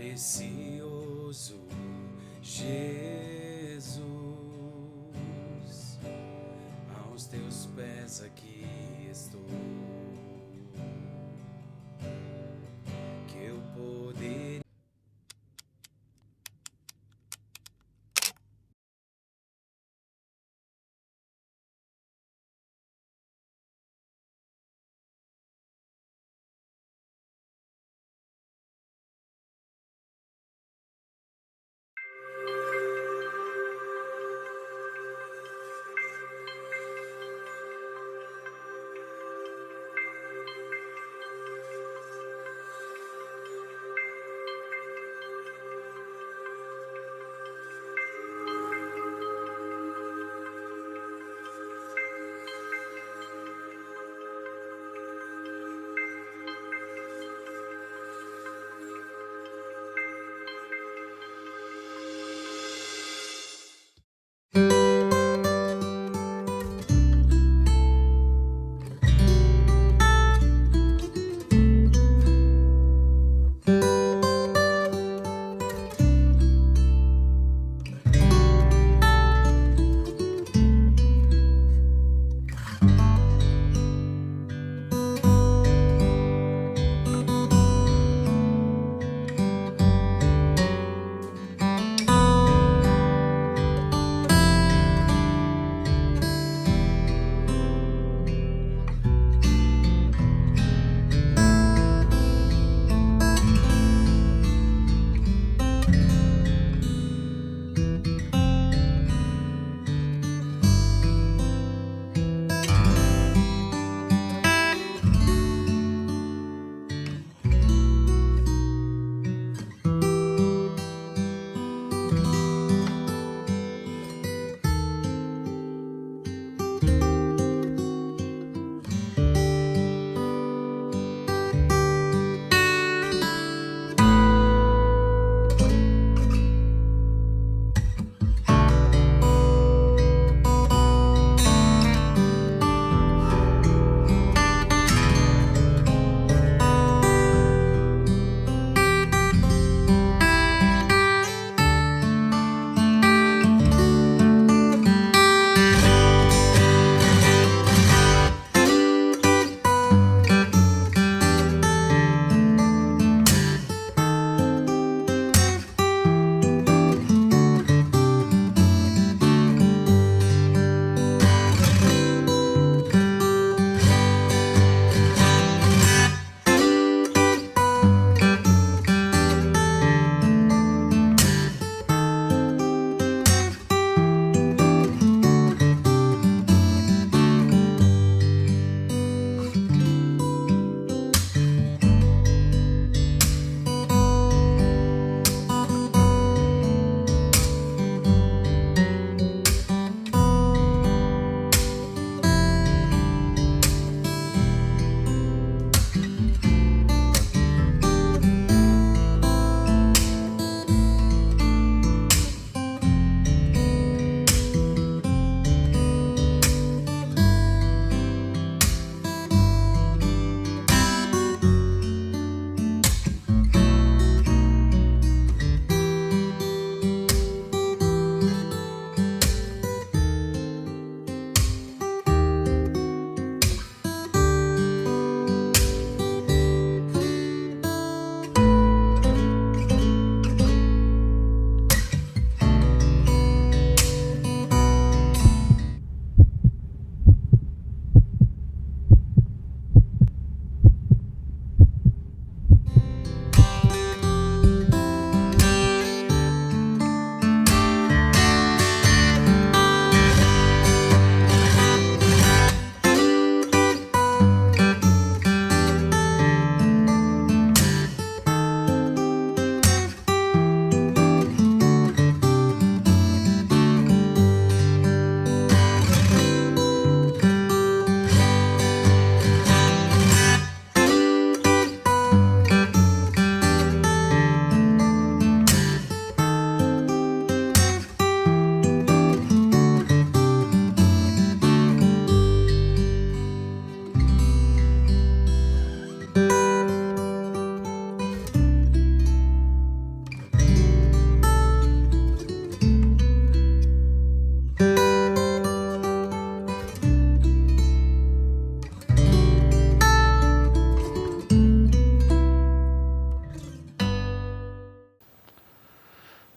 Precioso Jesus, aos teus pés aqui estou, que eu poder.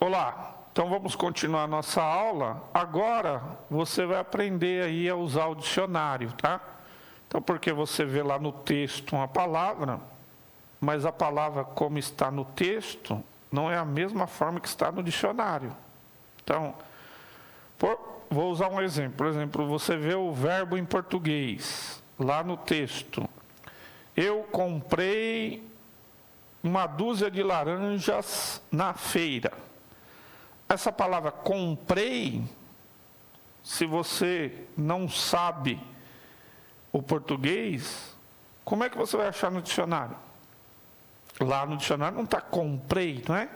Olá, então vamos continuar a nossa aula. Agora você vai aprender aí a usar o dicionário, tá? Então, porque você vê lá no texto uma palavra, mas a palavra como está no texto não é a mesma forma que está no dicionário. Então, vou usar um exemplo. Por exemplo, você vê o verbo em português, lá no texto. Eu comprei uma dúzia de laranjas na feira. Essa palavra comprei, se você não sabe o português, como é que você vai achar no dicionário? Lá no dicionário não está comprei, não é?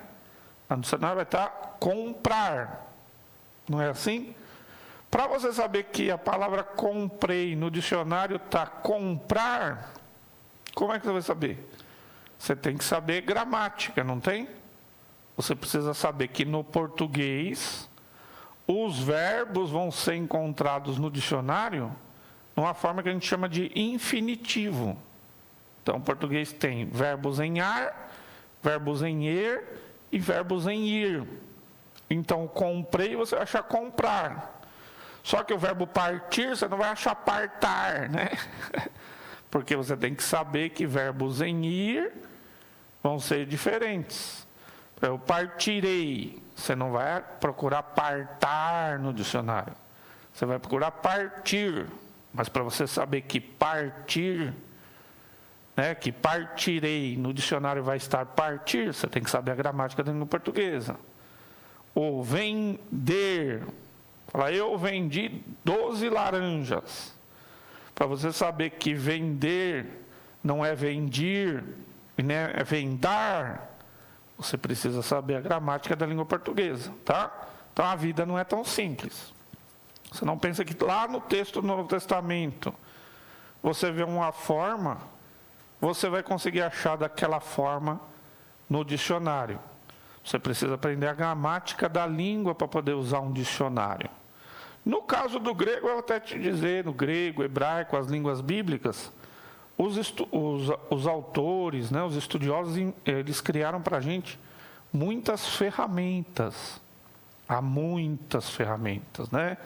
Lá no dicionário vai estar comprar, não é assim? Para você saber que a palavra comprei no dicionário está comprar, como é que você vai saber? Você tem que saber gramática, não tem? Você precisa saber que no português, os verbos vão ser encontrados no dicionário numa forma que a gente chama de infinitivo. Então, o português tem verbos em ar, verbos em er e verbos em ir. Então, comprei, você vai achar comprar. Só que o verbo partir, você não vai achar partar, né? Porque você tem que saber que verbos em ir vão ser diferentes. Eu partirei, você não vai procurar partar no dicionário. Você vai procurar partir. Mas para você saber que partir, né, que partirei no dicionário vai estar partir, você tem que saber a gramática da língua portuguesa. O vender, fala, eu vendi 12 laranjas. Para você saber que vender não é vendir, né, é vendar, você precisa saber a gramática da língua portuguesa, tá? Então a vida não é tão simples. Você não pensa que lá no texto do Novo Testamento você vê uma forma, você vai conseguir achar daquela forma no dicionário. Você precisa aprender a gramática da língua para poder usar um dicionário. No caso do grego, eu vou até te dizer, no grego, hebraico, as línguas bíblicas, os autores, né, os estudiosos, eles criaram para a gente muitas ferramentas. Há muitas ferramentas, né?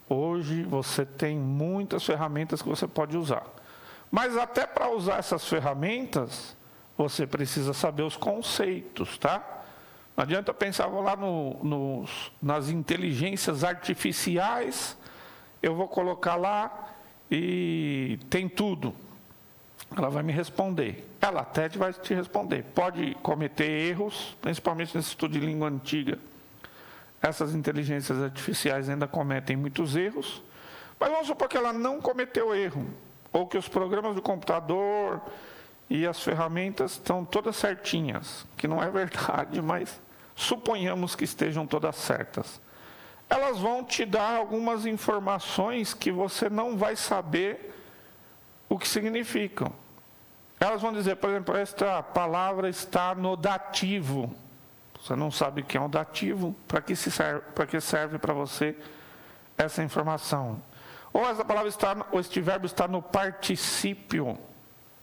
Hoje você tem muitas ferramentas que você pode usar. Mas até para usar essas ferramentas, você precisa saber os conceitos, tá? Não adianta pensar, vou lá nas inteligências artificiais, eu vou colocar lá e tem tudo. Ela vai me responder. Ela até vai te responder. Pode cometer erros, principalmente nesse estudo de língua antiga. Essas inteligências artificiais ainda cometem muitos erros, mas vamos supor que ela não cometeu erro, ou que os programas do computador e as ferramentas estão todas certinhas, que não é verdade, mas suponhamos que estejam todas certas. Elas vão te dar algumas informações que você não vai saber o que significam. Elas vão dizer, por exemplo, esta palavra está no dativo. Você não sabe o que é um dativo, para que serve para você essa informação? Ou essa palavra ou este verbo está no particípio,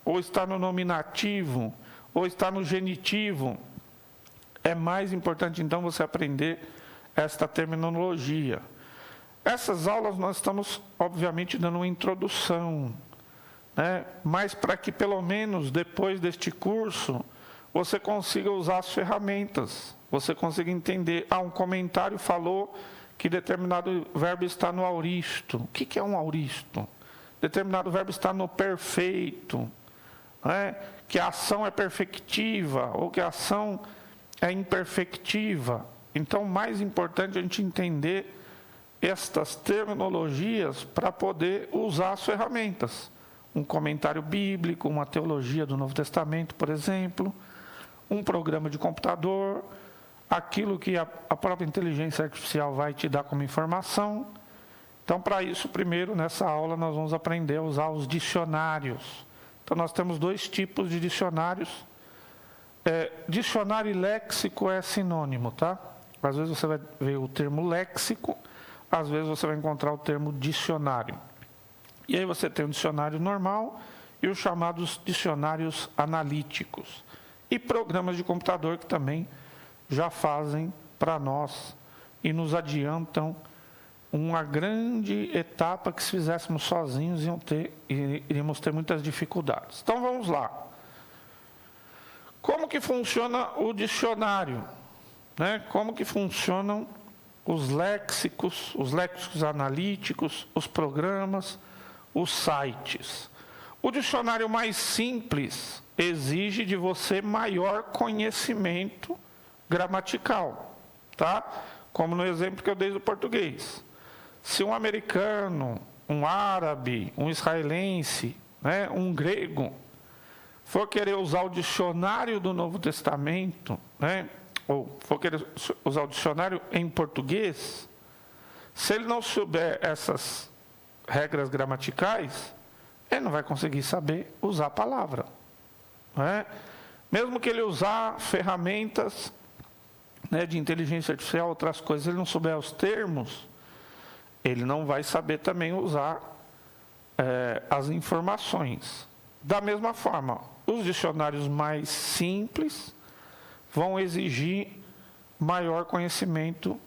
ou está no nominativo, ou está no genitivo. É mais importante, então, você aprender esta terminologia. Essas aulas nós estamos, obviamente, dando uma introdução, né? Mas para que, pelo menos, depois deste curso, você consiga usar as ferramentas, você consiga entender. Um comentário falou que determinado verbo está no auristo. O que é um auristo? Determinado verbo está no perfeito, né? Que a ação é perfectiva, ou que a ação é imperfectiva. Então, mais importante é a gente entender estas terminologias para poder usar as ferramentas. Um comentário bíblico, uma teologia do Novo Testamento, por exemplo, um programa de computador, aquilo que a própria inteligência artificial vai te dar como informação. Então, para isso, primeiro, nessa aula, nós vamos aprender a usar os dicionários. Então, nós temos dois tipos de dicionários. Dicionário e léxico é sinônimo, tá? Às vezes você vai ver o termo léxico, às vezes você vai encontrar o termo dicionário. E aí você tem o dicionário normal e os chamados dicionários analíticos. E programas de computador que também já fazem para nós e nos adiantam uma grande etapa que, se fizéssemos sozinhos, iríamos ter muitas dificuldades. Então vamos lá. Como que funciona o dicionário? Né? Como que funcionam os léxicos analíticos, os programas, os sites? O dicionário mais simples exige de você maior conhecimento gramatical, tá? Como no exemplo que eu dei do português. Se um americano, um árabe, um israelense, né, um grego, for querer usar o dicionário do Novo Testamento, né, ou for querer usar o dicionário em português, se ele não souber essas regras gramaticais, ele não vai conseguir saber usar a palavra. Não é? Mesmo que ele usar ferramentas, né, de inteligência artificial, outras coisas, ele não souber os termos, ele não vai saber também usar as informações. Da mesma forma, os dicionários mais simples vão exigir maior conhecimento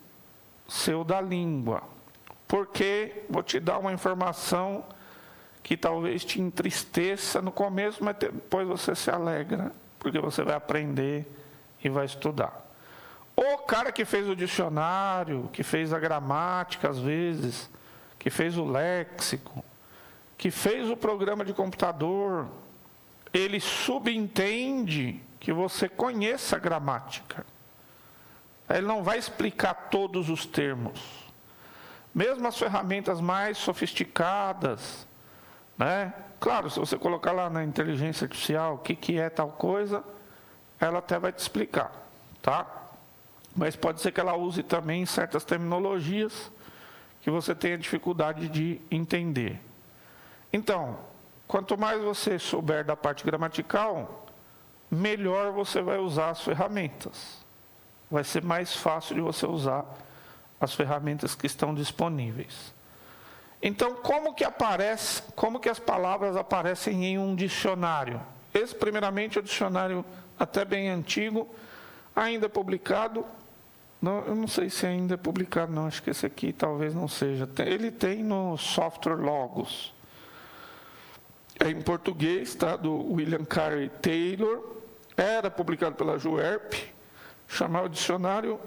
seu da língua. Porque, vou te dar uma informação que talvez te entristeça no começo, mas depois você se alegra, porque você vai aprender e vai estudar. O cara que fez o dicionário, que fez a gramática às vezes, que fez o léxico, que fez o programa de computador, ele subentende que você conheça a gramática. Ele não vai explicar todos os termos. Mesmo as ferramentas mais sofisticadas, né? Claro, se você colocar lá na inteligência artificial o que é tal coisa, ela até vai te explicar, tá? Mas pode ser que ela use também certas terminologias que você tenha dificuldade de entender. Então, quanto mais você souber da parte gramatical, melhor você vai usar as ferramentas. Vai ser mais fácil de você usar as ferramentas que estão disponíveis. Então, como que as palavras aparecem em um dicionário? Esse, primeiramente, é um dicionário até bem antigo, ainda publicado. Não, eu não sei se ainda é publicado, não. Acho que esse aqui talvez não seja. Ele tem no software Logos. É em português, tá? Do William Carey Taylor. Era publicado pela Juerp, chamado Dicionário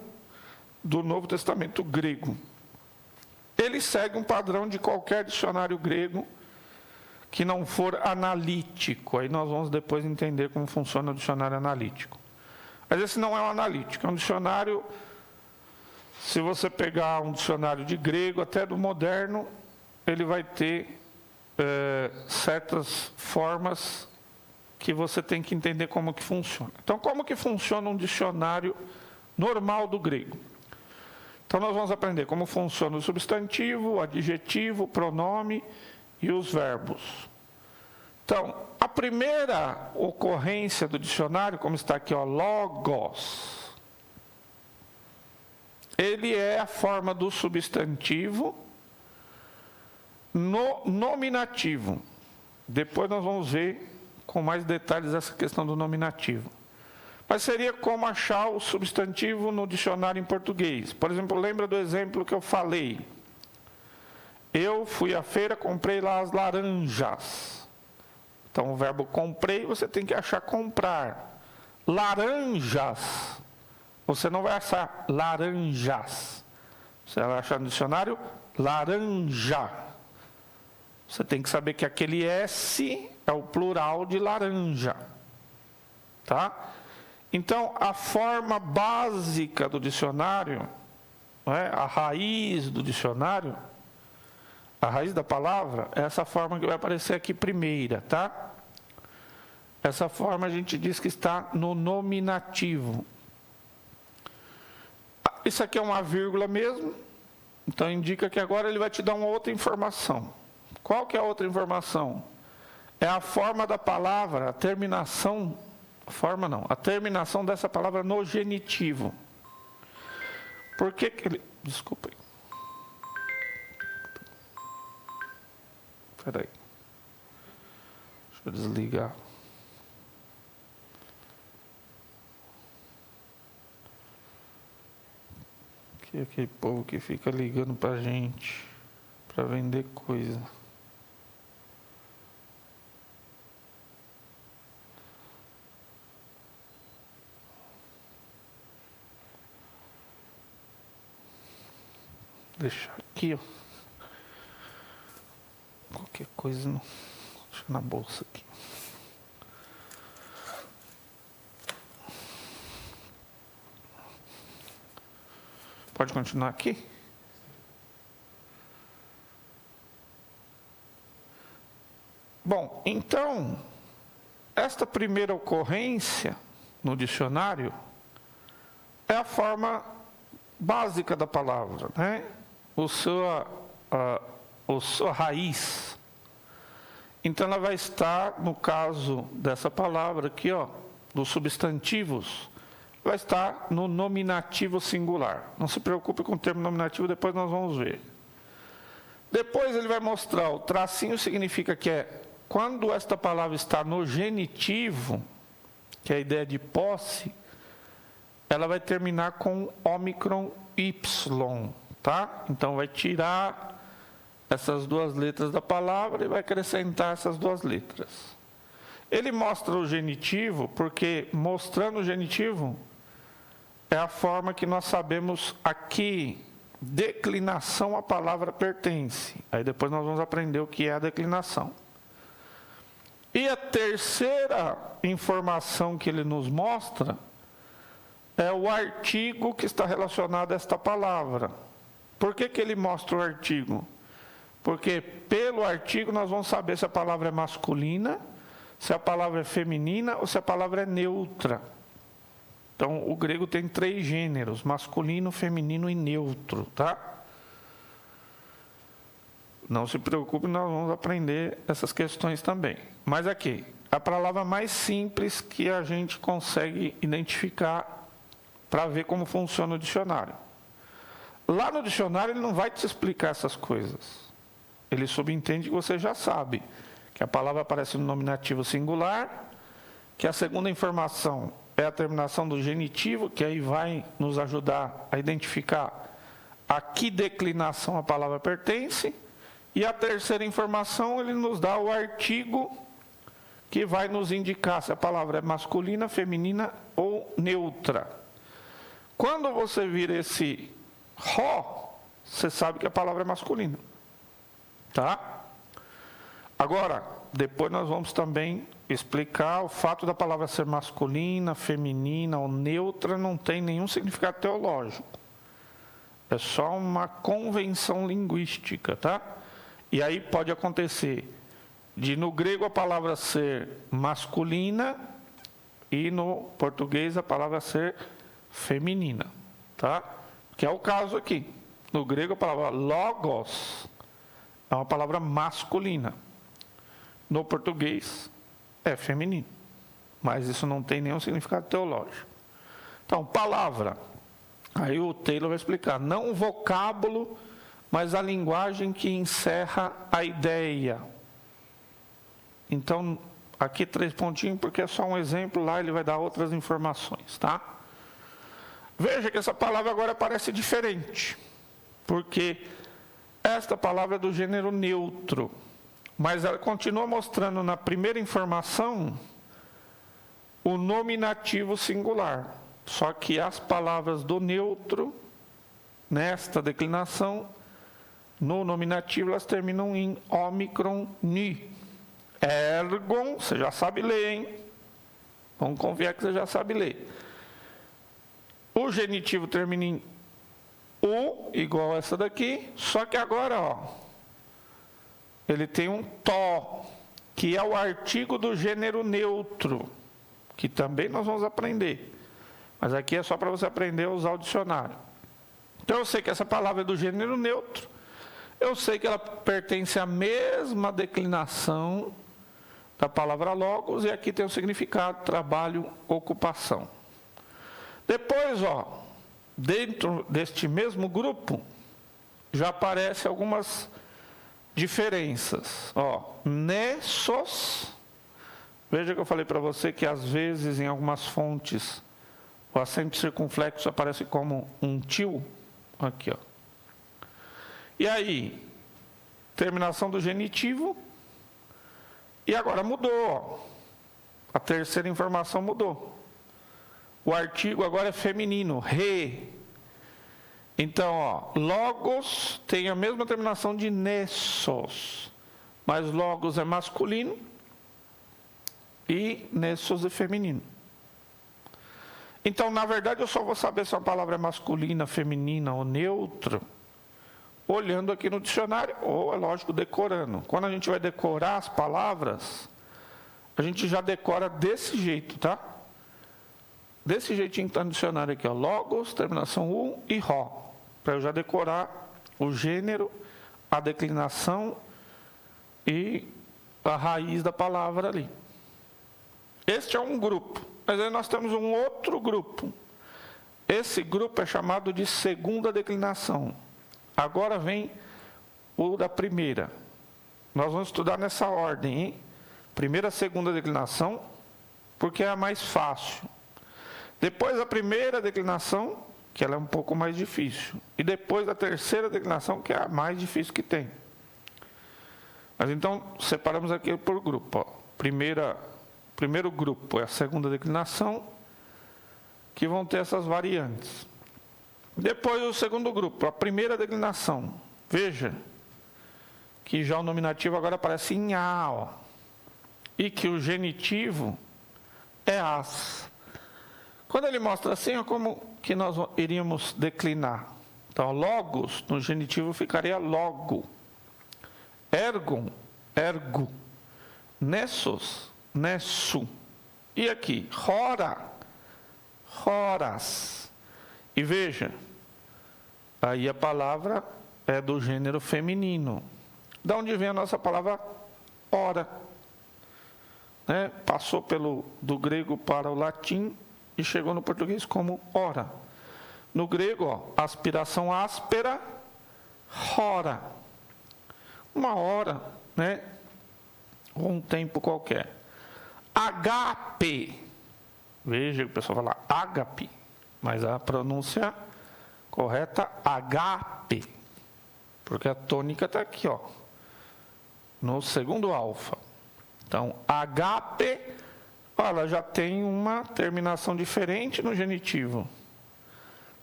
do Novo Testamento Grego. Ele segue um padrão de qualquer dicionário grego que não for analítico. Aí nós vamos depois entender como funciona o dicionário analítico. Mas esse não é um analítico, é um dicionário. Se você pegar um dicionário de grego, até do moderno, ele vai ter certas formas que você tem que entender como que funciona. Então, como que funciona um dicionário normal do grego? Então, nós vamos aprender como funciona o substantivo, o adjetivo, o pronome e os verbos. Então, a primeira ocorrência do dicionário, como está aqui, ó, logos, ele é a forma do substantivo no nominativo. Depois nós vamos ver com mais detalhes essa questão do nominativo. Mas seria como achar o substantivo no dicionário em português. Por exemplo, lembra do exemplo que eu falei? Eu fui à feira, comprei lá as laranjas. Então, o verbo comprei, você tem que achar comprar. Laranjas. Você não vai achar laranjas. Você vai achar no dicionário laranja. Você tem que saber que aquele S é o plural de laranja. Tá? Então, a forma básica do dicionário, né, a raiz do dicionário, a raiz da palavra, é essa forma que vai aparecer aqui primeira, tá? Essa forma a gente diz que está no nominativo. Isso aqui é uma vírgula mesmo, então indica que agora ele vai te dar uma outra informação. Qual que é a outra informação? É a forma da palavra, a terminação, a terminação dessa palavra no genitivo. Por que ele... Desculpa aí. Espera aí. Deixa eu desligar. E aquele povo que fica ligando pra gente para vender coisa. Deixar aqui, ó. Qualquer coisa não. Deixa na bolsa aqui. Pode continuar aqui? Bom, então, esta primeira ocorrência no dicionário é a forma básica da palavra, né? Sua raiz. Então, ela vai estar, no caso dessa palavra aqui, ó, dos substantivos, vai estar no nominativo singular. Não se preocupe com o termo nominativo, depois nós vamos ver. Depois ele vai mostrar, o tracinho significa que é quando esta palavra está no genitivo, que é a ideia de posse, ela vai terminar com ômicron Y, tá? Então vai tirar essas duas letras da palavra e vai acrescentar essas duas letras. Ele mostra o genitivo, porque mostrando o genitivo é a forma que nós sabemos a que declinação a palavra pertence. Aí depois nós vamos aprender o que é a declinação. E a terceira informação que ele nos mostra é o artigo que está relacionado a esta palavra. Por que ele mostra o artigo? Porque pelo artigo nós vamos saber se a palavra é masculina, se a palavra é feminina ou se a palavra é neutra. Então, o grego tem 3 gêneros, masculino, feminino e neutro, tá? Não se preocupe, nós vamos aprender essas questões também. Mas aqui, a palavra mais simples que a gente consegue identificar para ver como funciona o dicionário. Lá no dicionário ele não vai te explicar essas coisas. Ele subentende que você já sabe que a palavra aparece no nominativo singular, que a segunda informação é a terminação do genitivo, que aí vai nos ajudar a identificar a que declinação a palavra pertence, e a terceira informação, ele nos dá o artigo que vai nos indicar se a palavra é masculina, feminina ou neutra. Quando você vira esse ró, você sabe que a palavra é masculina. Tá? Agora, depois nós vamos também explicar o fato da palavra ser masculina, feminina ou neutra não tem nenhum significado teológico. É só uma convenção linguística, tá? E aí pode acontecer de no grego a palavra ser masculina e no português a palavra ser feminina, tá? Que é o caso aqui. No grego a palavra logos é uma palavra masculina. No português é feminino. Mas isso não tem nenhum significado teológico. Então, palavra. Aí o Taylor vai explicar. Não o vocábulo, mas a linguagem que encerra a ideia. Então, aqui 3 pontinhos, porque é só um exemplo. Lá ele vai dar outras informações, tá? Veja que essa palavra agora parece diferente. Porque esta palavra é do gênero neutro. Mas ela continua mostrando na primeira informação o nominativo singular. Só que as palavras do neutro, nesta declinação, no nominativo, elas terminam em ômicron, ni. Ergon, você já sabe ler, hein? Vamos confiar que você já sabe ler. O genitivo termina em o, igual essa daqui, só que agora, ó, ele tem um tó, que é o artigo do gênero neutro, que também nós vamos aprender. Mas aqui é só para você aprender a usar o dicionário. Então eu sei que essa palavra é do gênero neutro, eu sei que ela pertence à mesma declinação da palavra logos, e aqui tem o significado, trabalho, ocupação. Depois, ó, dentro deste mesmo grupo, já aparecem algumas diferenças. Ó, nessos, veja que eu falei para você que às vezes em algumas fontes o acento circunflexo aparece como um til. Aqui, ó. E aí, terminação do genitivo. E agora mudou, ó. A terceira informação mudou. O artigo agora é feminino, re. Então, ó, logos tem a mesma terminação de nessos, mas logos é masculino e nessos é feminino. Então, na verdade, eu só vou saber se a palavra é masculina, feminina ou neutra olhando aqui no dicionário, ou, é lógico, decorando. Quando a gente vai decorar as palavras, a gente já decora desse jeito, tá? Desse jeitinho que está no dicionário aqui, ó. Logos, terminação um e ró. Para eu já decorar o gênero, a declinação e a raiz da palavra ali. Este é um grupo. Mas aí nós temos um outro grupo. Esse grupo é chamado de segunda declinação. Agora vem o da primeira. Nós vamos estudar nessa ordem, hein? Primeira, segunda declinação, porque é a mais fácil. Depois a primeira declinação, que ela é um pouco mais difícil. E depois a terceira declinação, que é a mais difícil que tem. Mas então, separamos aqui por grupo. Ó. Primeiro grupo é a segunda declinação, que vão ter essas variantes. Depois o segundo grupo, a primeira declinação. Veja que já o nominativo agora aparece em a, ó. E que o genitivo é as. Quando ele mostra assim, ó, como que nós iríamos declinar? Então, logos, no genitivo ficaria logo. Ergon, ergo. Nessos, nesso. E aqui, rora, roras. E veja, aí a palavra é do gênero feminino. Da onde vem a nossa palavra hora? Né? Passou do grego para o latim e chegou no português como hora. No grego, ó, aspiração áspera, hora. Uma hora, né? Ou um tempo qualquer. Agape. Veja que o pessoal fala ágape, mas a pronúncia correta, agape. Porque a tônica está aqui, ó, no segundo alfa. Então, agape, ela já tem uma terminação diferente no genitivo.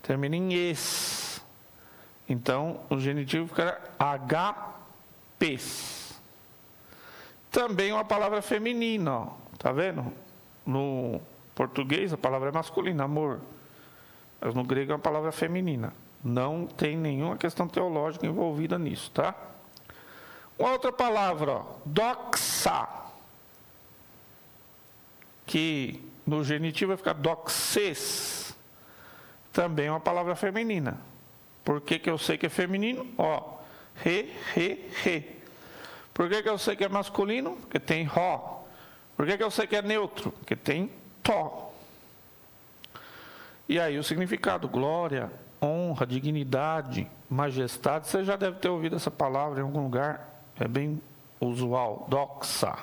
Termina em es. Então, o genitivo fica agapes. Também uma palavra feminina, ó. Tá vendo? No português a palavra é masculina, amor. Mas no grego é uma palavra feminina. Não tem nenhuma questão teológica envolvida nisso, tá? Uma outra palavra, ó, doxa, que no genitivo vai ficar doxes, também é uma palavra feminina. Por que que eu sei que é feminino? Ó, re. Por que que eu sei que é masculino? Porque tem ró. Por que que eu sei que é neutro? Porque tem tó. E aí o significado, glória, honra, dignidade, majestade, você já deve ter ouvido essa palavra em algum lugar, é bem usual, doxa.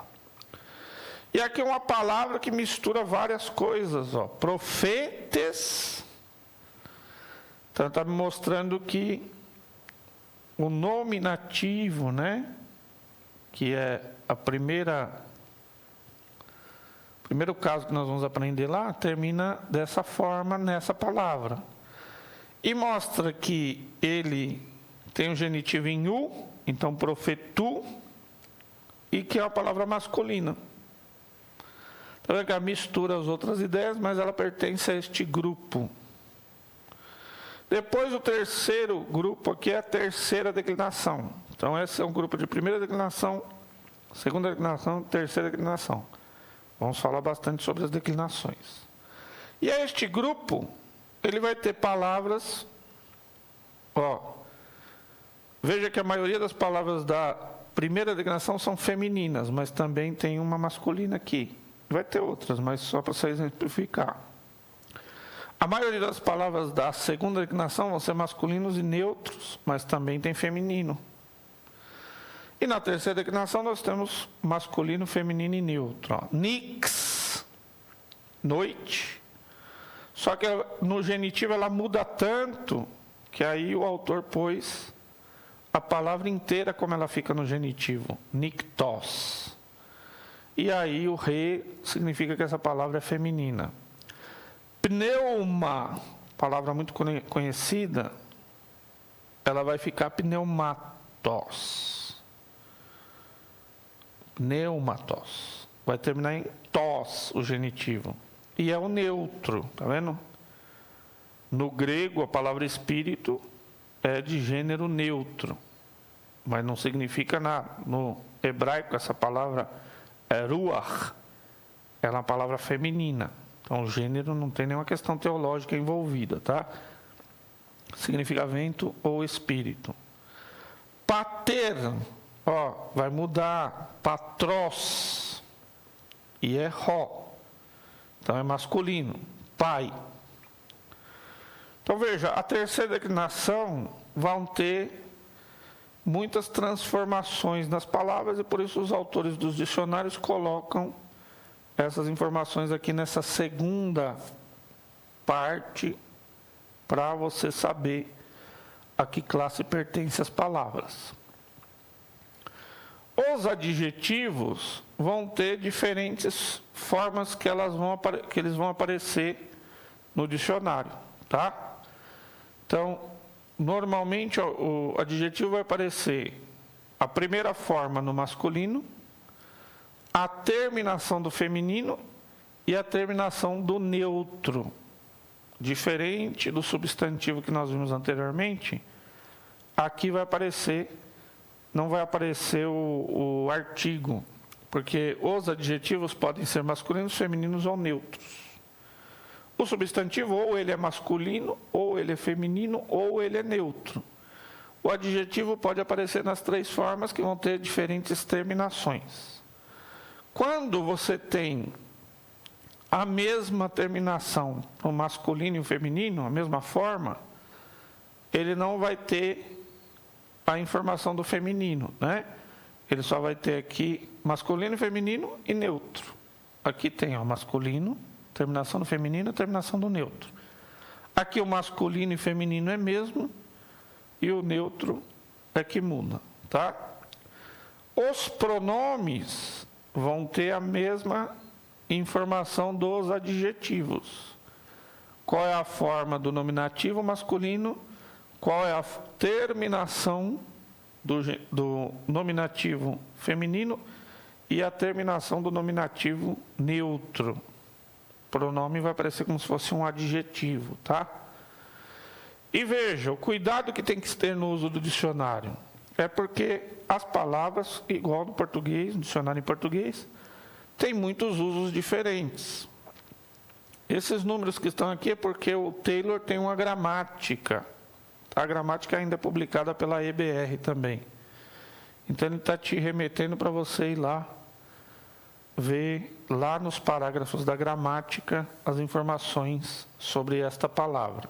E aqui é uma palavra que mistura várias coisas, ó, profetes. Então está me mostrando que o nominativo, né, que é a primeiro caso que nós vamos aprender lá, termina dessa forma nessa palavra. E mostra que ele tem um genitivo em u, então profetu, e que é uma palavra masculina. Então ela mistura as outras ideias, mas ela pertence a este grupo. Depois o terceiro grupo aqui é a terceira declinação. Então esse é um grupo de primeira declinação, segunda declinação, terceira declinação. Vamos falar bastante sobre as declinações. E este grupo, ele vai ter palavras, ó, veja que a maioria das palavras da primeira declinação são femininas, mas também tem uma masculina aqui. Vai ter outras, mas só para vocês exemplificar. A maioria das palavras da segunda declinação vão ser masculinos e neutros, mas também tem feminino. E na terceira declinação nós temos masculino, feminino e neutro. Ó. Nix, noite. Só que no genitivo ela muda tanto que aí o autor pôs a palavra inteira como ela fica no genitivo, niktos. E aí o re significa que essa palavra é feminina. Pneuma, palavra muito conhecida, ela vai ficar pneumatos. Pneumatos. Vai terminar em tos, o genitivo. E é o neutro, tá vendo? No grego, a palavra espírito é de gênero neutro, mas não significa nada. No hebraico, essa palavra é ruach, ela é uma palavra feminina. Então, o gênero não tem nenhuma questão teológica envolvida, tá? Significa vento ou espírito. Pater, ó, vai mudar. Patros. E é ró. Então, é masculino. Pai. Então, veja, a terceira declinação vão ter muitas transformações nas palavras e por isso os autores dos dicionários colocam essas informações aqui nessa segunda parte para você saber a que classe pertencem as palavras. Os adjetivos vão ter diferentes formas que eles vão aparecer no dicionário, tá? Então, normalmente o adjetivo vai aparecer a primeira forma no masculino, a terminação do feminino e a terminação do neutro. Diferente do substantivo que nós vimos anteriormente, aqui vai aparecer, não vai aparecer o artigo, porque os adjetivos podem ser masculinos, femininos ou neutros. O substantivo ou ele é masculino, ou ele é feminino, ou ele é neutro. O adjetivo pode aparecer nas três formas que vão ter diferentes terminações. Quando você tem a mesma terminação no masculino e o feminino, a mesma forma, ele não vai ter a informação do feminino, né? Ele só vai ter aqui masculino, feminino e neutro. Aqui tem o masculino, terminação do feminino e terminação do neutro. Aqui o masculino e feminino é mesmo e o neutro é que muda, tá? Os pronomes vão ter a mesma informação dos adjetivos. Qual é a forma do nominativo masculino, qual é a terminação do nominativo feminino e a terminação do nominativo neutro. O pronome vai aparecer como se fosse um adjetivo, tá? E veja, o cuidado que tem que ter no uso do dicionário é porque as palavras, igual no português, no dicionário em português, tem muitos usos diferentes. Esses números que estão aqui é porque o Taylor tem uma gramática. A gramática ainda é publicada pela EBR também. Então, ele está te remetendo para você ir lá, ver lá nos parágrafos da gramática as informações sobre esta palavra.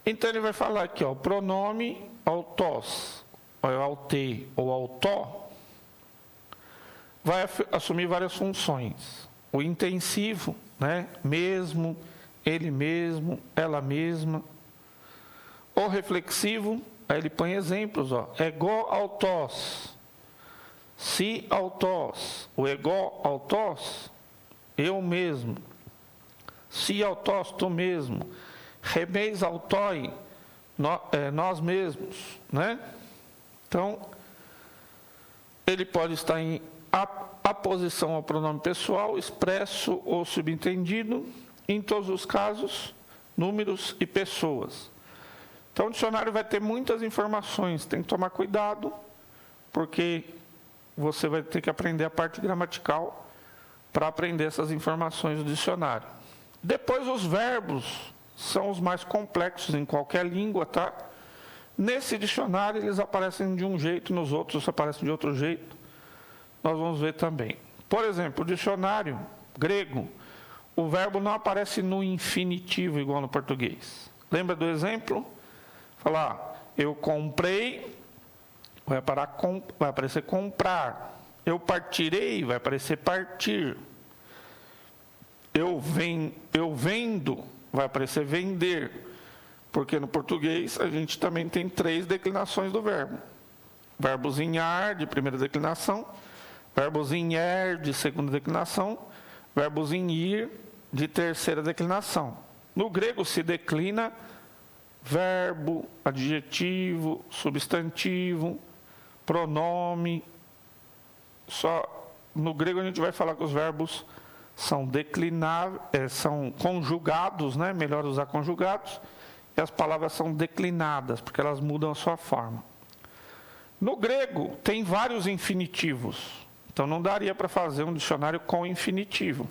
Então, ele vai falar aqui, ó, o pronome autós, ou aute, ou autó, vai assumir várias funções. O intensivo, né? Mesmo, ele mesmo, ela mesma. O reflexivo, aí ele põe exemplos, ó. Ego autós, si autós. O ego autós, eu mesmo. Si autós, tu mesmo. Remeis autói, nós mesmos, né? Então, ele pode estar em aposição ao pronome pessoal, expresso ou subentendido, em todos os casos, números e pessoas. Então, o dicionário vai ter muitas informações, tem que tomar cuidado, porque você vai ter que aprender a parte gramatical para aprender essas informações do dicionário. Depois, os verbos são os mais complexos em qualquer língua, tá? Nesse dicionário, eles aparecem de um jeito, nos outros aparecem de outro jeito. Nós vamos ver também. Por exemplo, o dicionário grego, o verbo não aparece no infinitivo, igual no português. Lembra do exemplo? Falar, eu comprei, vai aparecer comprar. Eu partirei, vai aparecer partir. Eu vendo, vai aparecer vender. Porque no português a gente também tem 3 declinações do verbo. Verbos em ar, de primeira declinação, verbos em er, de segunda declinação, verbos em ir, de terceira declinação. No grego se declina verbo, adjetivo, substantivo, pronome. Só no grego a gente vai falar que os verbos são são conjugados, né? Melhor usar conjugados, e as palavras são declinadas, porque elas mudam a sua forma. No grego tem vários infinitivos, então não daria para fazer um dicionário com infinitivo.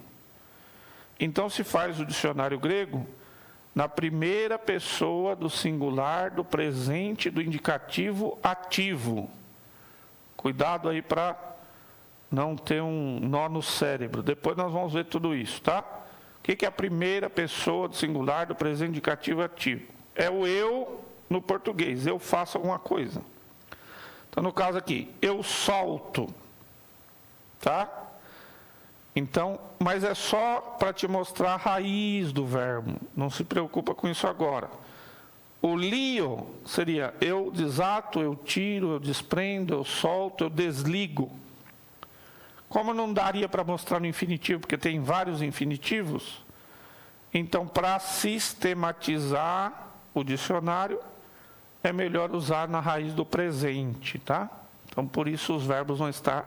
Então se faz o dicionário grego na primeira pessoa do singular, do presente, do indicativo ativo. Cuidado aí para não ter um nó no cérebro. Depois nós vamos ver tudo isso, tá? O que é a primeira pessoa do singular, do presente, indicativo ativo? É o eu no português. Eu faço alguma coisa. Então, no caso aqui, eu solto. Tá? Então, mas é só para te mostrar a raiz do verbo. Não se preocupa com isso agora. O lio seria eu desato, eu tiro, eu desprendo, eu solto, eu desligo. Como não daria para mostrar no infinitivo, porque tem vários infinitivos, então para sistematizar o dicionário, é melhor usar na raiz do presente, tá? Então por isso os verbos vão estar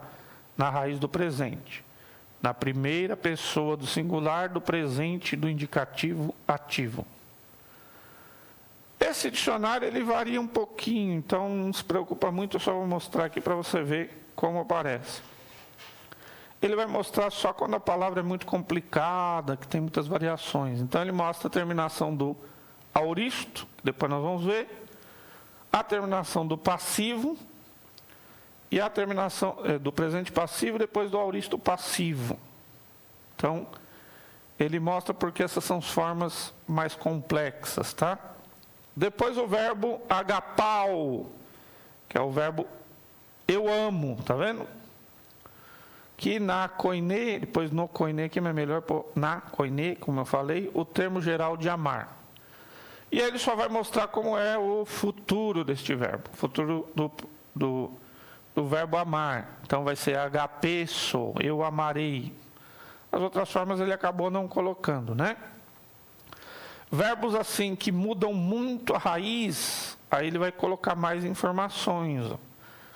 na raiz do presente. Na primeira pessoa do singular, do presente, do indicativo ativo. Esse dicionário ele varia um pouquinho, então não se preocupa muito, eu só vou mostrar aqui para você ver como aparece. Ele vai mostrar só quando a palavra é muito complicada, que tem muitas variações. Então ele mostra a terminação do auristo, que depois nós vamos ver, a terminação do passivo e a terminação do presente passivo depois do auristo passivo. Então ele mostra porque essas são as formas mais complexas, tá? Depois o verbo agapau, que é o verbo eu amo, tá vendo? Que na koine, depois no koine, que é melhor pôr na koine, como eu falei, o termo geral de amar. E aí ele só vai mostrar como é o futuro deste verbo, o futuro do verbo amar. Então vai ser agapeso, eu amarei. As outras formas ele acabou não colocando, né? Verbos assim que mudam muito a raiz, aí ele vai colocar mais informações.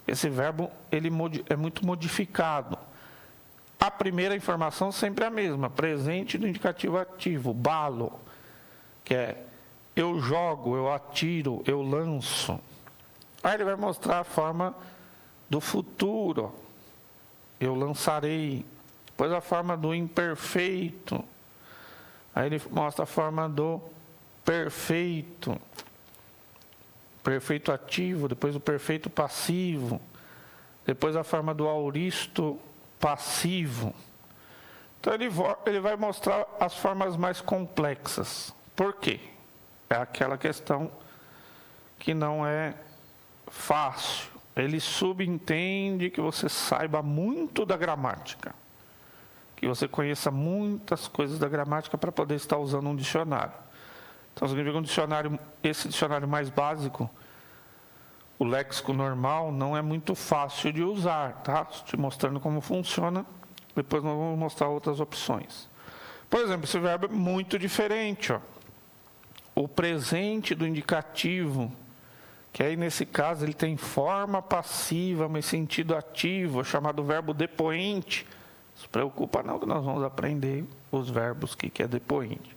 Esse verbo ele é muito modificado. A primeira informação sempre é a mesma, presente do indicativo ativo, balo, que é eu jogo, eu atiro, eu lanço. Aí ele vai mostrar a forma do futuro, eu lançarei. Depois a forma do imperfeito. Aí ele mostra a forma do perfeito. Perfeito ativo, depois o perfeito passivo. Depois a forma do auristo passivo. Então ele vai mostrar as formas mais complexas. Por quê? É aquela questão que não é fácil. Ele subentende que você saiba muito da gramática. Que você conheça muitas coisas da gramática para poder estar usando um dicionário. Então, significa um dicionário, esse dicionário mais básico, o léxico normal, não é muito fácil de usar, tá? Te mostrando como funciona, depois nós vamos mostrar outras opções. Por exemplo, esse verbo é muito diferente, ó. O presente do indicativo, que aí nesse caso ele tem forma passiva, mas sentido ativo, chamado verbo depoente. Não se preocupa não, que nós vamos aprender os verbos que é depoente.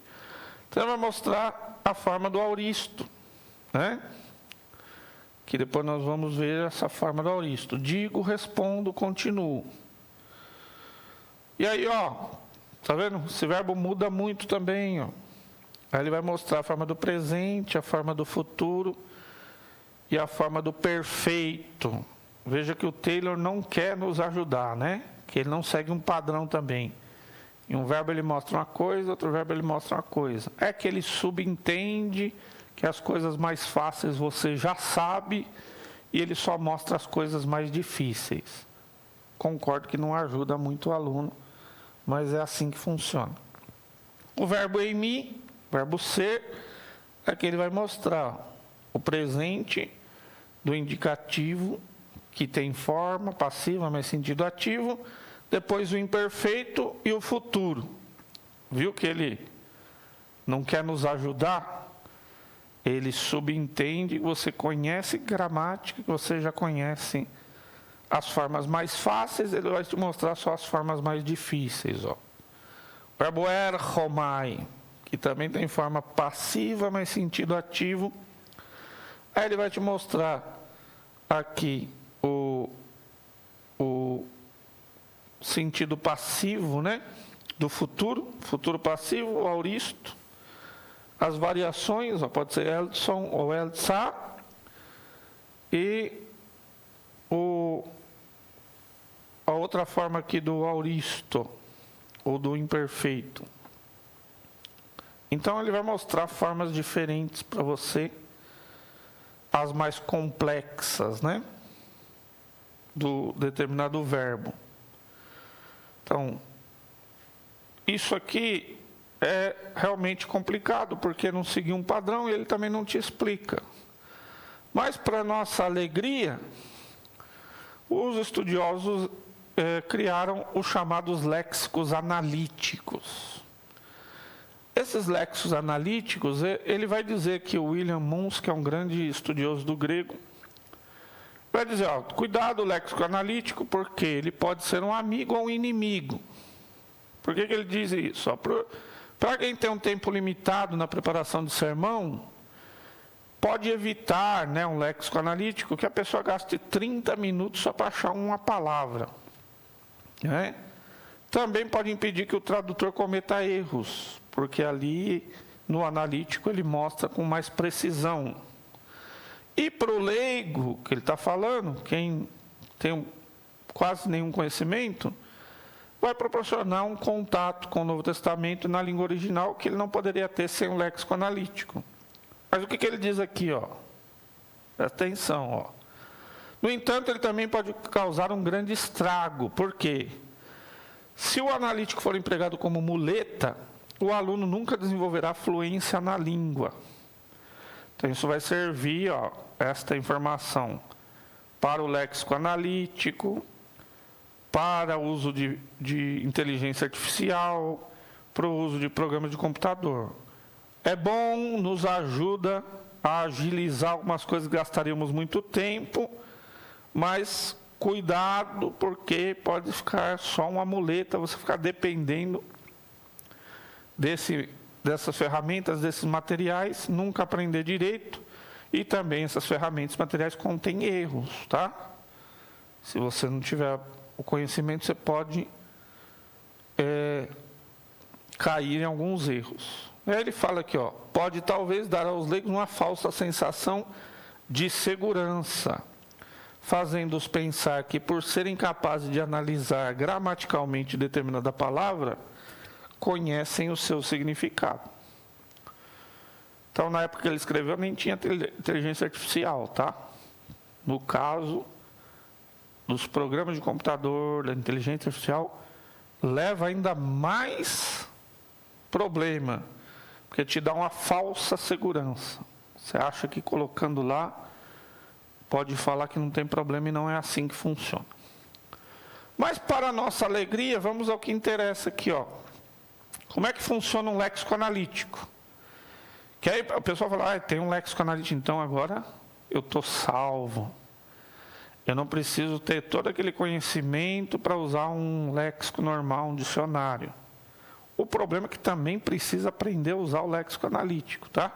Então ele vai mostrar a forma do auristo, né? Que depois nós vamos ver essa forma do auristo. Digo, respondo, continuo. E aí, ó, tá vendo? Esse verbo muda muito também, ó. Aí ele vai mostrar a forma do presente, a forma do futuro e a forma do perfeito. Veja que o Taylor não quer nos ajudar, né? Que ele não segue um padrão também. Em um verbo ele mostra uma coisa, outro verbo ele mostra uma coisa. É que ele subentende que as coisas mais fáceis você já sabe e ele só mostra as coisas mais difíceis. Concordo que não ajuda muito o aluno, mas é assim que funciona. O verbo eimi, verbo ser, aqui ele vai mostrar o presente do indicativo, que tem forma passiva, mas sentido ativo, depois o imperfeito e o futuro. Viu que ele não quer nos ajudar? Ele subentende que você conhece gramática, que você já conhece as formas mais fáceis, ele vai te mostrar só as formas mais difíceis. Ó. O verbo erchomai, que também tem forma passiva, mas sentido ativo. Aí ele vai te mostrar aqui o sentido passivo, né? Do futuro passivo, o auristo. As variações, ó, pode ser Eldson ou Eldsa. E a outra forma aqui do auristo, ou do imperfeito. Então ele vai mostrar formas diferentes para você, as mais complexas, né? Do determinado verbo. Então, isso aqui é realmente complicado, porque não seguiu um padrão e ele também não te explica. Mas, para nossa alegria, os estudiosos criaram os chamados léxicos analíticos. Esses léxicos analíticos, ele vai dizer que o William Munz, que é um grande estudioso do grego, vai dizer, ó, cuidado o léxico analítico, porque ele pode ser um amigo ou um inimigo. Por que ele diz isso? Para quem tem um tempo limitado na preparação de sermão, pode evitar, né, um léxico analítico que a pessoa gaste 30 minutos só para achar uma palavra. Né? Também pode impedir que o tradutor cometa erros, porque ali no analítico ele mostra com mais precisão. E para o leigo que ele está falando, quem tem quase nenhum conhecimento, vai proporcionar um contato com o Novo Testamento na língua original que ele não poderia ter sem um léxico analítico. Mas o que ele diz aqui? Ó? Presta atenção. Ó. No entanto, ele também pode causar um grande estrago. Por quê? Se o analítico for empregado como muleta, o aluno nunca desenvolverá fluência na língua. Então, isso vai servir, ó, esta informação, para o léxico analítico, para o uso de inteligência artificial, para o uso de programas de computador. É bom, nos ajuda a agilizar algumas coisas que gastaríamos muito tempo, mas cuidado, porque pode ficar só uma muleta, você ficar dependendo dessas ferramentas, desses materiais, nunca aprender direito, e também essas ferramentas materiais contêm erros, tá? Se você não tiver o conhecimento, você pode cair em alguns erros. Aí ele fala aqui, ó, pode talvez dar aos leigos uma falsa sensação de segurança, fazendo-os pensar que, por serem capazes de analisar gramaticalmente determinada palavra, conhecem o seu significado. Então, na época que ele escreveu, nem tinha inteligência artificial, tá? No caso dos programas de computador, da inteligência artificial, leva ainda mais problema, porque te dá uma falsa segurança. Você acha que colocando lá, pode falar que não tem problema e não é assim que funciona. Mas, para a nossa alegria, vamos ao que interessa aqui, ó. Como é que funciona um léxico analítico? Que aí o pessoal fala, tem um léxico analítico, então agora eu estou salvo. Eu não preciso ter todo aquele conhecimento para usar um léxico normal, um dicionário. O problema é que também precisa aprender a usar o léxico analítico, tá?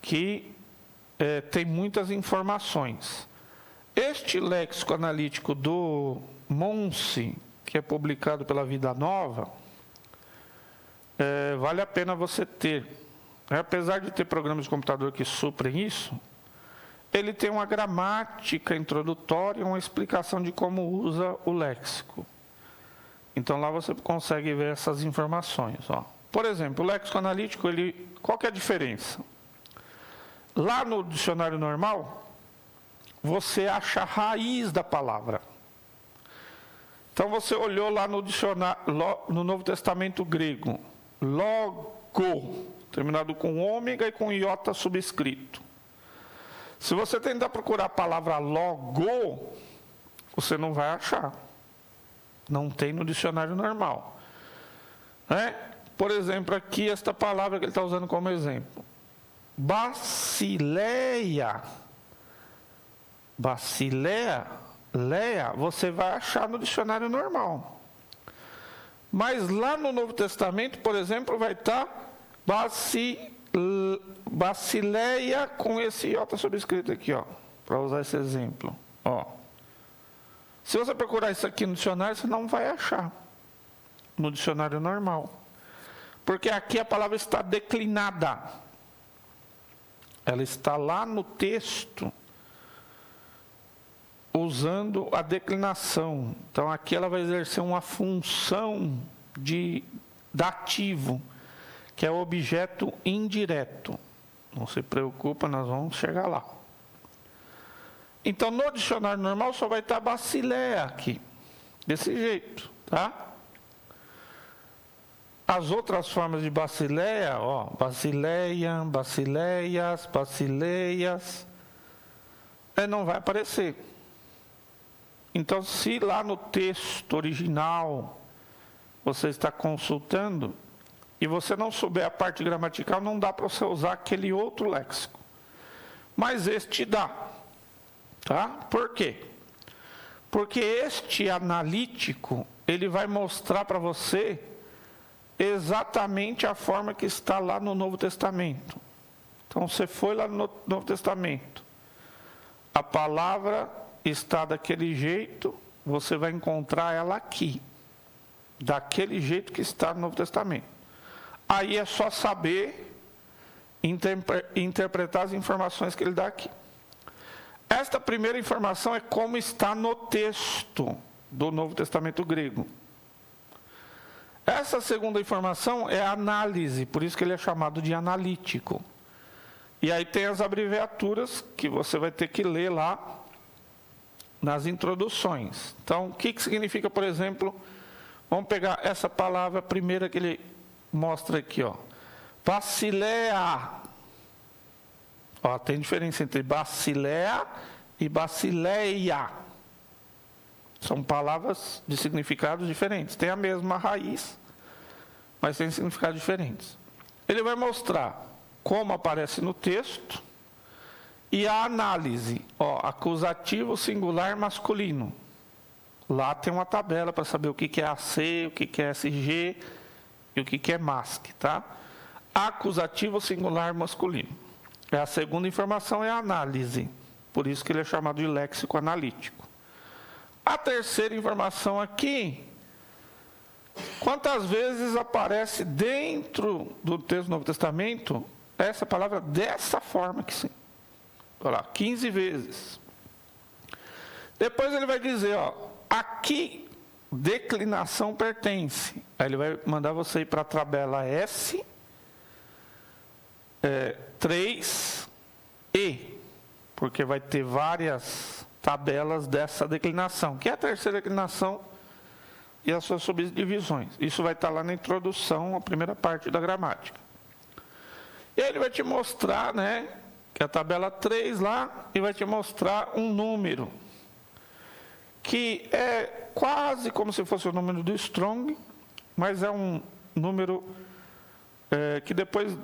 Que tem muitas informações. Este léxico analítico do Monsi, que é publicado pela Vida Nova, vale a pena você ter. Apesar de ter programas de computador que suprem isso, ele tem uma gramática introdutória, uma explicação de como usa o léxico. Então, lá você consegue ver essas informações. Ó. Por exemplo, o léxico analítico, qual que é a diferença? Lá no dicionário normal, você acha a raiz da palavra. Então, você olhou lá no dicionário, no Novo Testamento grego, logo. terminado com ômega e com iota subscrito. Se você tentar procurar a palavra logo, você não vai achar. Não tem no dicionário normal. Por exemplo, aqui esta palavra que ele está usando como exemplo. Basileia. Basileia, você vai achar no dicionário normal. Mas lá no Novo Testamento, por exemplo, vai estar Basileia com esse iota subscrito aqui, ó, para usar esse exemplo. Ó. Se você procurar isso aqui no dicionário, você não vai achar no dicionário normal. Porque aqui a palavra está declinada. Ela está lá no texto, usando a declinação. Então aqui ela vai exercer uma função de dativo, que é o objeto indireto. Não se preocupa, nós vamos chegar lá. Então no dicionário normal só vai estar basileia aqui, desse jeito, tá? As outras formas de basileia, ó, basileia, basileias, basileias, não vai aparecer. Então, se lá no texto original você está consultando e você não souber a parte gramatical, não dá para você usar aquele outro léxico. Mas este dá, tá? Por quê? Porque este analítico, ele vai mostrar para você exatamente a forma que está lá no Novo Testamento. Então, você foi lá no Novo Testamento, a palavra está daquele jeito, você vai encontrar ela aqui, daquele jeito que está no Novo Testamento. Aí é só saber interpretar as informações que ele dá aqui. Esta primeira informação é como está no texto do Novo Testamento grego. Essa segunda informação é a análise, por isso que ele é chamado de analítico. E aí tem as abreviaturas que você vai ter que ler lá nas introduções. Então, o que significa, por exemplo, vamos pegar essa palavra primeira que ele mostra aqui, ó. Basileia. Ó, tem diferença entre basileia e basileia. São palavras de significados diferentes. Tem a mesma raiz, mas tem significados diferentes. Ele vai mostrar como aparece no texto e a análise. Ó, acusativo singular masculino. Lá tem uma tabela para saber o que é AC, o que é SG e o que é MASC, tá? Acusativo singular masculino. A segunda informação é a análise. Por isso que ele é chamado de léxico analítico. A terceira informação aqui, quantas vezes aparece dentro do texto do Novo Testamento essa palavra dessa forma aqui, sim. Olha lá, 15 vezes. Depois ele vai dizer, ó, aqui declinação pertence. Aí ele vai mandar você ir para a tabela S, 3E, porque vai ter várias tabelas dessa declinação, que é a terceira declinação e as suas subdivisões. Isso vai estar lá na introdução, a primeira parte da gramática. E aí ele vai te mostrar, né, que é a tabela 3 lá, e vai te mostrar um número, que é quase como se fosse o número do Strong, mas é um número que depois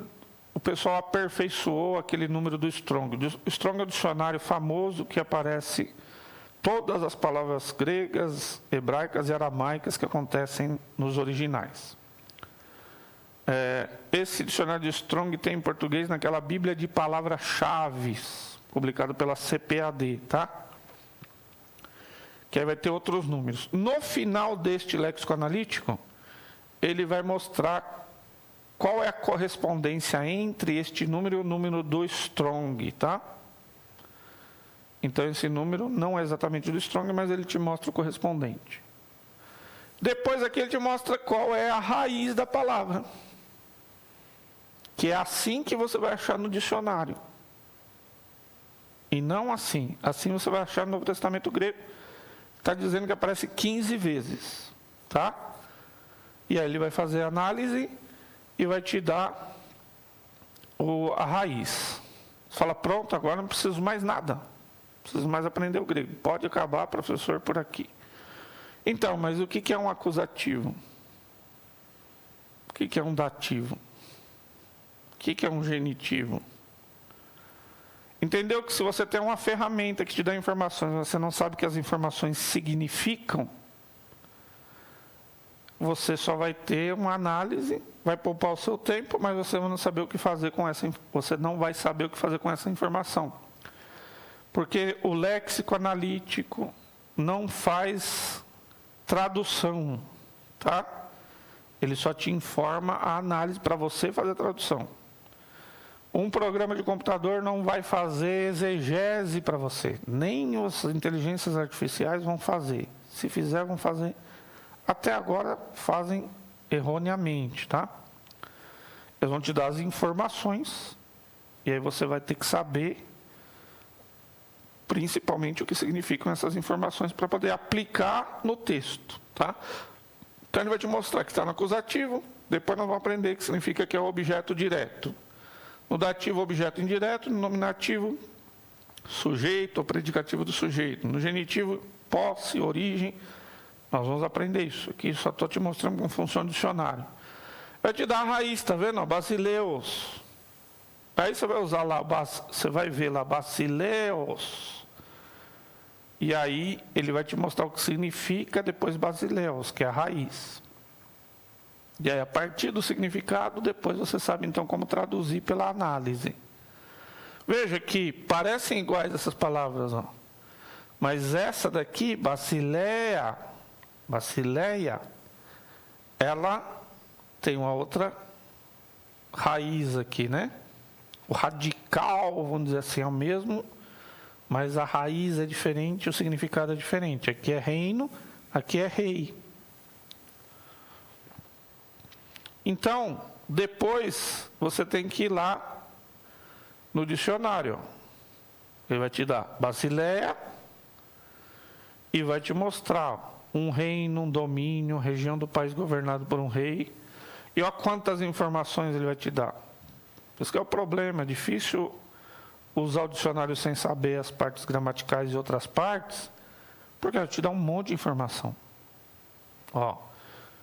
o pessoal aperfeiçoou aquele número do Strong. O Strong é um dicionário famoso que aparece todas as palavras gregas, hebraicas e aramaicas que acontecem nos originais. Esse dicionário de Strong tem em português naquela Bíblia de Palavras-Chave, publicado pela CPAD, tá? Que aí vai ter outros números. No final deste léxico analítico, ele vai mostrar qual é a correspondência entre este número e o número do Strong, tá? Então, esse número não é exatamente do Strong, mas ele te mostra o correspondente. Depois aqui ele te mostra qual é a raiz da palavra, que é assim que você vai achar no dicionário. E não assim. Assim você vai achar no Novo Testamento grego. Está dizendo que aparece 15 vezes, tá? E aí ele vai fazer a análise e vai te dar a raiz. Você fala, pronto, agora não preciso mais nada. Não preciso mais aprender o grego. Pode acabar, professor, por aqui. Então, mas o que é um acusativo? O que é um dativo? O que é um genitivo? Entendeu que se você tem uma ferramenta que te dá informações, você não sabe o que as informações significam, você só vai ter uma análise, vai poupar o seu tempo, mas você não saber o que fazer com você não vai saber o que fazer com essa informação. Porque o léxico analítico não faz tradução, tá? Ele só te informa a análise para você fazer a tradução. Um programa de computador não vai fazer exegese para você, nem as inteligências artificiais vão fazer. Se fizer, vão fazer. Até agora fazem erroneamente, tá? Eles vão te dar as informações e aí você vai ter que saber principalmente o que significam essas informações para poder aplicar no texto, tá? Então ele vai te mostrar que está no acusativo, depois nós vamos aprender que significa que é o objeto direto. No dativo, objeto indireto, no nominativo, sujeito ou predicativo do sujeito. No genitivo, posse, origem. Nós vamos aprender isso aqui, só estou te mostrando como funciona o dicionário. Vai te dar a raiz, tá vendo? Basileus. Aí você vai usar lá, você vai ver lá, basileus. E aí ele vai te mostrar o que significa depois basileus, que é a raiz. E aí a partir do significado, depois você sabe então como traduzir pela análise. Veja que parecem iguais essas palavras, ó. Mas essa daqui, basileia, ela tem uma outra raiz aqui, né? O radical, vamos dizer assim, é o mesmo, mas a raiz é diferente, o significado é diferente. Aqui é reino, aqui é rei. Então, depois você tem que ir lá no dicionário. Ele vai te dar basileia e vai te mostrar um reino, um domínio, região do país governado por um rei. E olha quantas informações ele vai te dar. Isso que é o problema, é difícil usar o dicionário sem saber as partes gramaticais e outras partes, porque ele te dá um monte de informação. Ó, o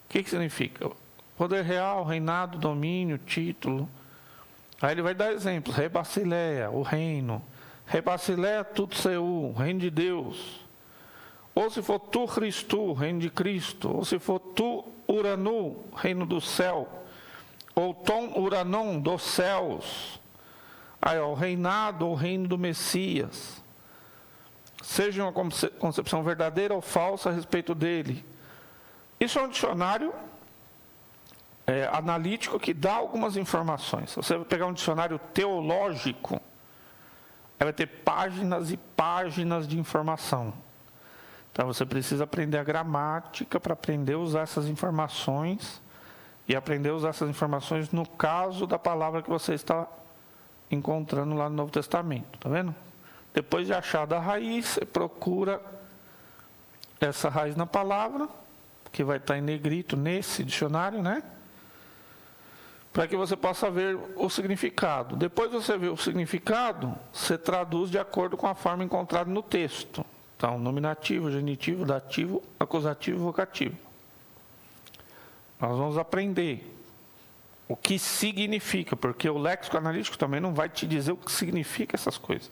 que significa? Poder real, reinado, domínio, título. Aí ele vai dar exemplos. Rei Basileia, o reino. Rei Basileia, Tutseu, reino de Deus. Ou se for tu Christu, reino de Cristo. Ou se for tu Uranu, reino do céu. Ou tom Uranon, dos céus. Aí, ó, o reinado ou reino do Messias. Seja uma concepção verdadeira ou falsa a respeito dele. Isso é um dicionário analítico que dá algumas informações. Se você pegar um dicionário teológico, vai ter páginas e páginas de informação. Então você precisa aprender a gramática para aprender a usar essas informações e aprender a usar essas informações no caso da palavra que você está encontrando lá no Novo Testamento. Tá vendo? Depois de achar da raiz, você procura essa raiz na palavra, que vai estar em negrito nesse dicionário, né? Para que você possa ver o significado. Depois que você vê o significado, você traduz de acordo com a forma encontrada no texto. Então, nominativo, genitivo, dativo, acusativo, vocativo. Nós vamos aprender o que significa, porque o léxico analítico também não vai te dizer o que significa essas coisas.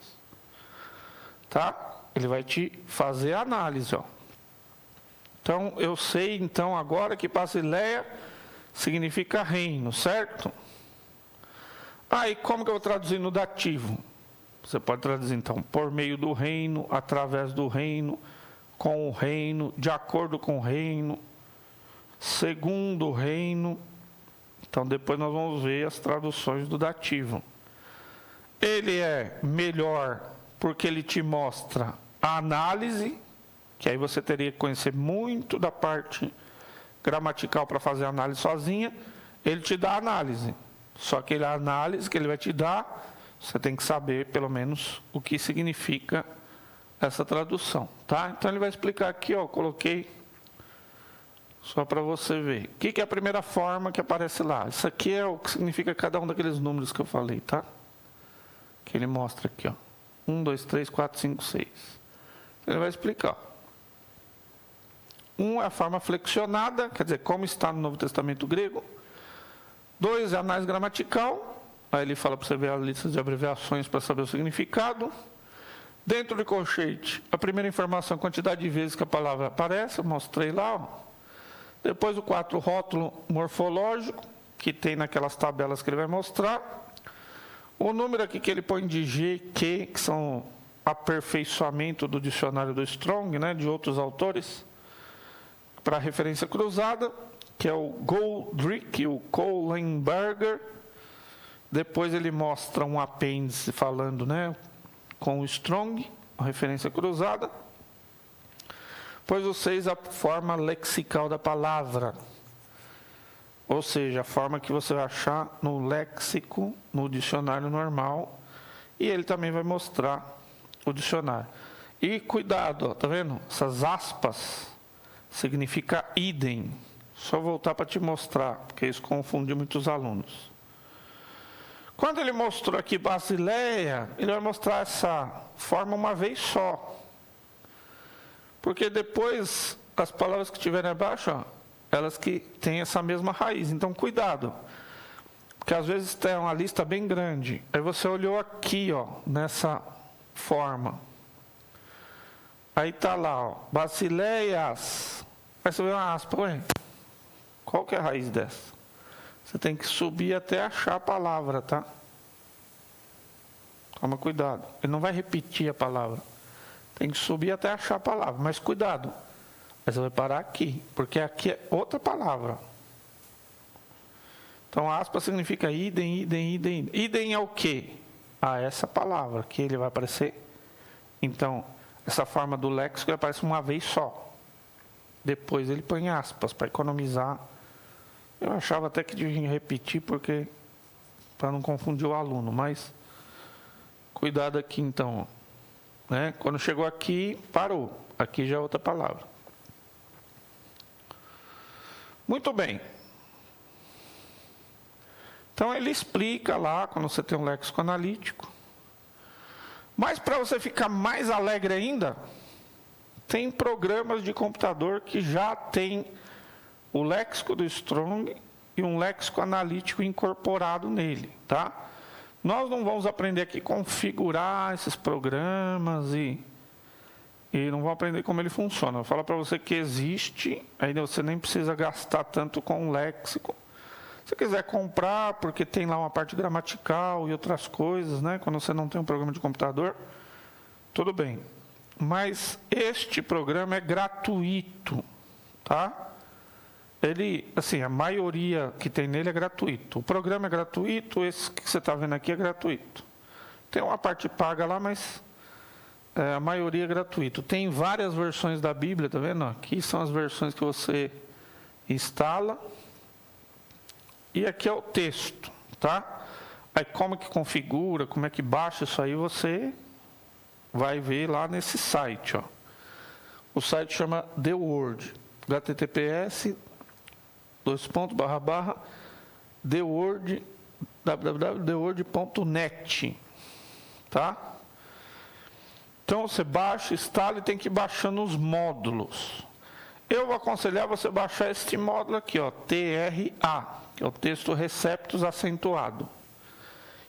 Tá? Ele vai te fazer a análise, ó. Então, eu sei então agora que Basileia significa reino, certo? Aí, como que eu vou traduzir no dativo? Você pode traduzir, então, por meio do reino, através do reino, com o reino, de acordo com o reino, segundo o reino. Então, depois nós vamos ver as traduções do dativo. Ele é melhor porque ele te mostra a análise, que aí você teria que conhecer muito da parte gramatical para fazer a análise sozinha. Ele te dá a análise. Só que a análise que ele vai te dar, você tem que saber pelo menos o que significa essa tradução, tá? Então ele vai explicar aqui, ó, coloquei Só para você ver. O que é a primeira forma que aparece lá? Isso aqui é o que significa cada um daqueles números que eu falei, tá? Que ele mostra aqui, ó. 1, 2, 3, 4, 5, 6. Ele vai explicar. 1 é a forma flexionada, quer dizer, como está no Novo Testamento grego. 2 é a análise gramatical. Aí ele fala para você ver a lista de abreviações para saber o significado. Dentro do colchete, a primeira informação, a quantidade de vezes que a palavra aparece, eu mostrei lá, ó. Depois o 4, rótulo morfológico, que tem naquelas tabelas que ele vai mostrar. O número aqui que ele põe de G, Q, que são aperfeiçoamento do dicionário do Strong, né, de outros autores, para referência cruzada, que é o Goldrick e o Kohlenberger. Depois ele mostra um apêndice falando, né, com o Strong, a referência cruzada. Depois o 6, a forma lexical da palavra. Ou seja, a forma que você vai achar no léxico, no dicionário normal. E ele também vai mostrar o dicionário. E cuidado, ó, tá vendo? Essas aspas significa idem. Só voltar para te mostrar, porque isso confunde muitos alunos. Quando ele mostrou aqui Basileia, ele vai mostrar essa forma uma vez só. Porque depois, as palavras que estiverem abaixo, ó, elas que têm essa mesma raiz. Então, cuidado. Porque às vezes tem uma lista bem grande. Aí você olhou aqui, ó, nessa forma. Aí está lá, ó, Basileias. Aí você vê uma aspa, ué, qual que é a raiz dessa? Você tem que subir até achar a palavra, tá? Toma cuidado. Ele não vai repetir a palavra. Tem que subir até achar a palavra. Mas cuidado. Aí você vai parar aqui. Porque aqui é outra palavra. Então, aspa significa idem, idem, idem. Idem é o quê? Ah, essa palavra que ele vai aparecer. Então, essa forma do léxico aparece uma vez só. Depois ele põe aspas para economizar. Eu achava até que devia repetir, porque para não confundir o aluno. Mas, cuidado aqui então. Né? Quando chegou aqui, parou. Aqui já é outra palavra. Muito bem. Então, ele explica lá, quando você tem um léxico analítico. Mas, para você ficar mais alegre ainda, tem programas de computador que já tem o léxico do Strong e um léxico analítico incorporado nele, tá? Nós não vamos aprender aqui a configurar esses programas e não vamos aprender como ele funciona. Eu vou falar para você que existe, aí você nem precisa gastar tanto com o léxico. Se quiser comprar, porque tem lá uma parte gramatical e outras coisas, né? Quando você não tem um programa de computador, tudo bem. Mas este programa é gratuito, tá? Ele, assim, a maioria que tem nele é gratuito. O programa é gratuito, esse que você está vendo aqui é gratuito. Tem uma parte paga lá, mas a maioria é gratuito. Tem várias versões da Bíblia, tá vendo? Aqui são as versões que você instala. E aqui é o texto, tá? Aí como que configura, como é que baixa isso aí, você vai ver lá nesse site, ó. O site chama The Word, https //theword, www.theword.net, tá? Então você baixa, instala e tem que ir baixando os módulos. Eu vou aconselhar você baixar este módulo aqui, ó, TRA, que é o texto receptus acentuado.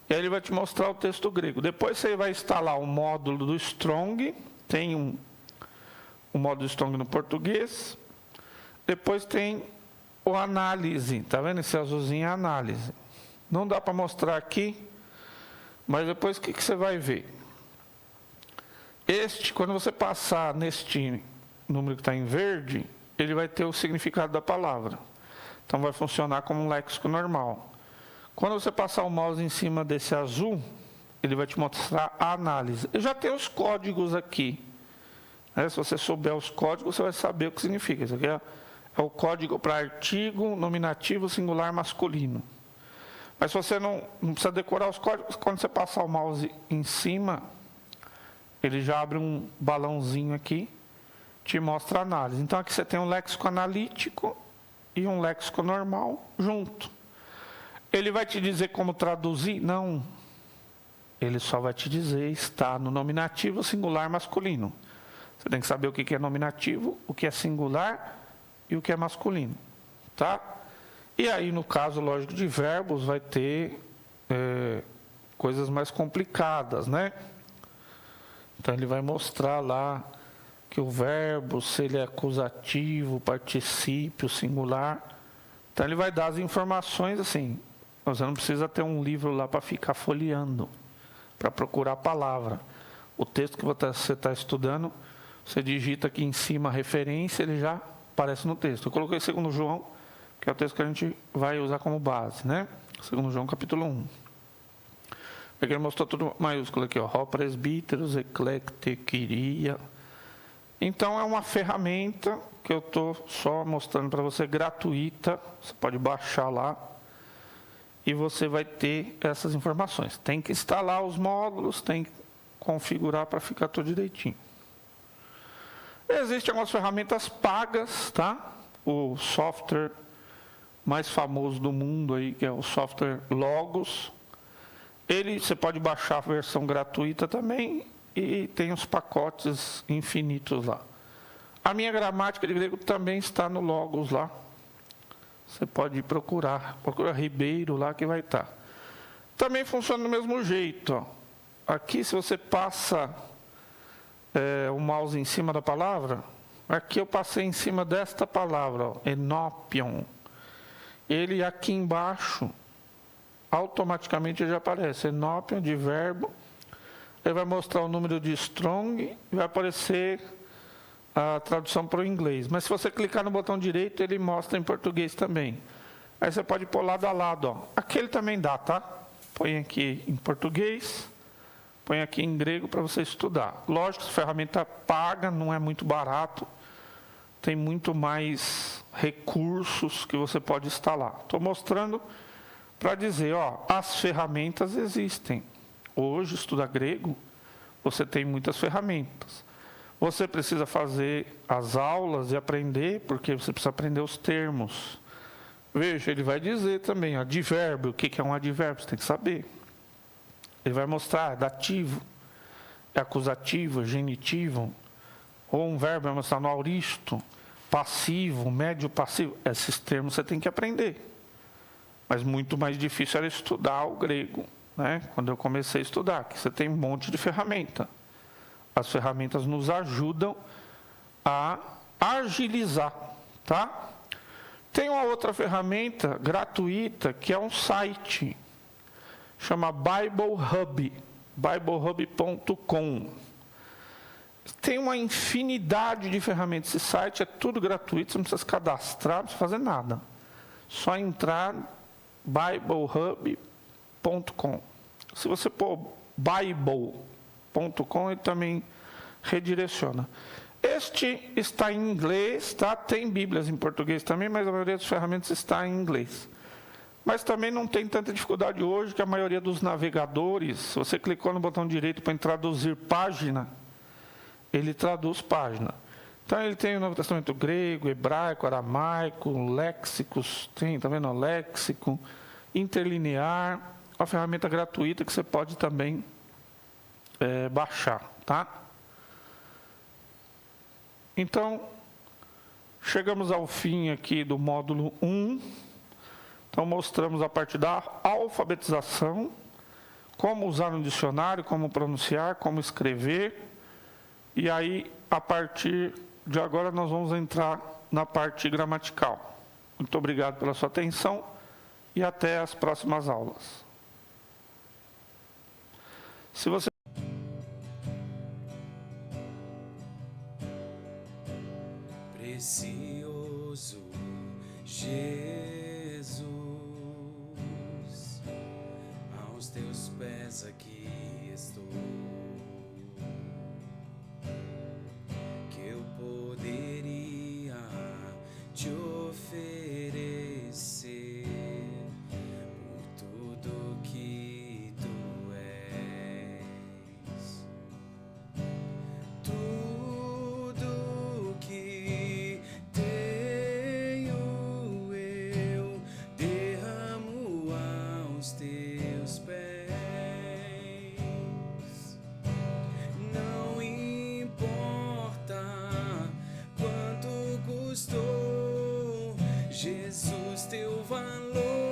E aí ele vai te mostrar o texto grego. Depois você vai instalar o módulo do Strong, tem um módulo Strong no português. Depois tem o análise, tá vendo? Esse azulzinho é análise. Não dá para mostrar aqui, mas depois o que você vai ver? Quando você passar neste número que está em verde, ele vai ter o significado da palavra. Então vai funcionar como um léxico normal. Quando você passar o mouse em cima desse azul, ele vai te mostrar a análise. Eu já tenho os códigos aqui. Né? Se você souber os códigos, você vai saber o que significa. Isso aqui é o código para artigo, nominativo, singular, masculino. Mas se você não precisa decorar os códigos, quando você passar o mouse em cima, ele já abre um balãozinho aqui, te mostra a análise. Então aqui você tem um léxico analítico e um léxico normal junto. Ele vai te dizer como traduzir? Não. Ele só vai te dizer, está no nominativo singular masculino. Você tem que saber o que é nominativo, o que é singular e o que é masculino. Tá? E aí, no caso, lógico, de verbos, vai ter coisas mais complicadas, né? Então, ele vai mostrar lá que o verbo, se ele é acusativo, particípio, singular. Então, ele vai dar as informações assim. Você não precisa ter um livro lá para ficar folheando, para procurar a palavra. O texto que você está estudando, você digita aqui em cima a referência, ele já aparece no texto. Eu coloquei 2 João, que é o texto que a gente vai usar como base, né? 2 João, capítulo 1. Aqui ele mostrou tudo maiúsculo aqui, ó. Presbíteros, eclectequiria. Então, é uma ferramenta que eu estou só mostrando para você, gratuita. Você pode baixar lá e você vai ter essas informações. Tem que instalar os módulos, tem que configurar para ficar tudo direitinho. Existem algumas ferramentas pagas, tá? O software mais famoso do mundo aí, que é o software Logos. Você pode baixar a versão gratuita também e tem os pacotes infinitos lá. A minha gramática de grego também está no Logos lá. Você pode procurar Ribeiro lá que vai estar. Também funciona do mesmo jeito. Ó. Aqui, se você passa o mouse em cima da palavra, aqui eu passei em cima desta palavra, ó, enopion. Ele aqui embaixo, automaticamente já aparece enopion de verbo. Ele vai mostrar o número de strong e vai aparecer a tradução para o inglês. Mas se você clicar no botão direito, ele mostra em português também. Aí você pode pôr lado a lado. Ó. Aquele também dá, tá? Põe aqui em português, põe aqui em grego para você estudar. Lógico, essa ferramenta paga, não é muito barato. Tem muito mais recursos que você pode instalar. Estou mostrando para dizer, ó, as ferramentas existem. Hoje, estudar grego, você tem muitas ferramentas. Você precisa fazer as aulas e aprender, porque você precisa aprender os termos. Veja, ele vai dizer também, advérbio, o que é um advérbio, você tem que saber. Ele vai mostrar, é dativo, é acusativo, é genitivo, ou um verbo vai mostrar no auristo, passivo, médio passivo. Esses termos você tem que aprender. Mas muito mais difícil era estudar o grego, né? Quando eu comecei a estudar, que você tem um monte de ferramenta. As ferramentas nos ajudam a agilizar, tá? Tem uma outra ferramenta gratuita, que é um site, chama Bible Hub, biblehub.com. Tem uma infinidade de ferramentas. Esse site é tudo gratuito, você não precisa se cadastrar, não precisa fazer nada. Só entrar biblehub.com. Se você pôr bible.com, ele também redireciona. Este está em inglês, tá? Tem bíblias em português também, mas a maioria das ferramentas está em inglês. Mas também não tem tanta dificuldade hoje, que a maioria dos navegadores, se você clicou no botão direito para traduzir página, ele traduz página. Então, ele tem o Novo Testamento grego, hebraico, aramaico, léxicos, tem, tá vendo? Léxico, interlinear, uma ferramenta gratuita que você pode também baixar, tá? Então, chegamos ao fim aqui do módulo 1. Então, mostramos a parte da alfabetização, como usar um dicionário, como pronunciar, como escrever. E aí, a partir de agora, nós vamos entrar na parte gramatical. Muito obrigado pela sua atenção e até as próximas aulas. Se você Precioso Jesus, aos teus pés aqui estou, que eu poderia te oferecer por tudo que tu és. Tudo que tenho custou, Jesus, teu valor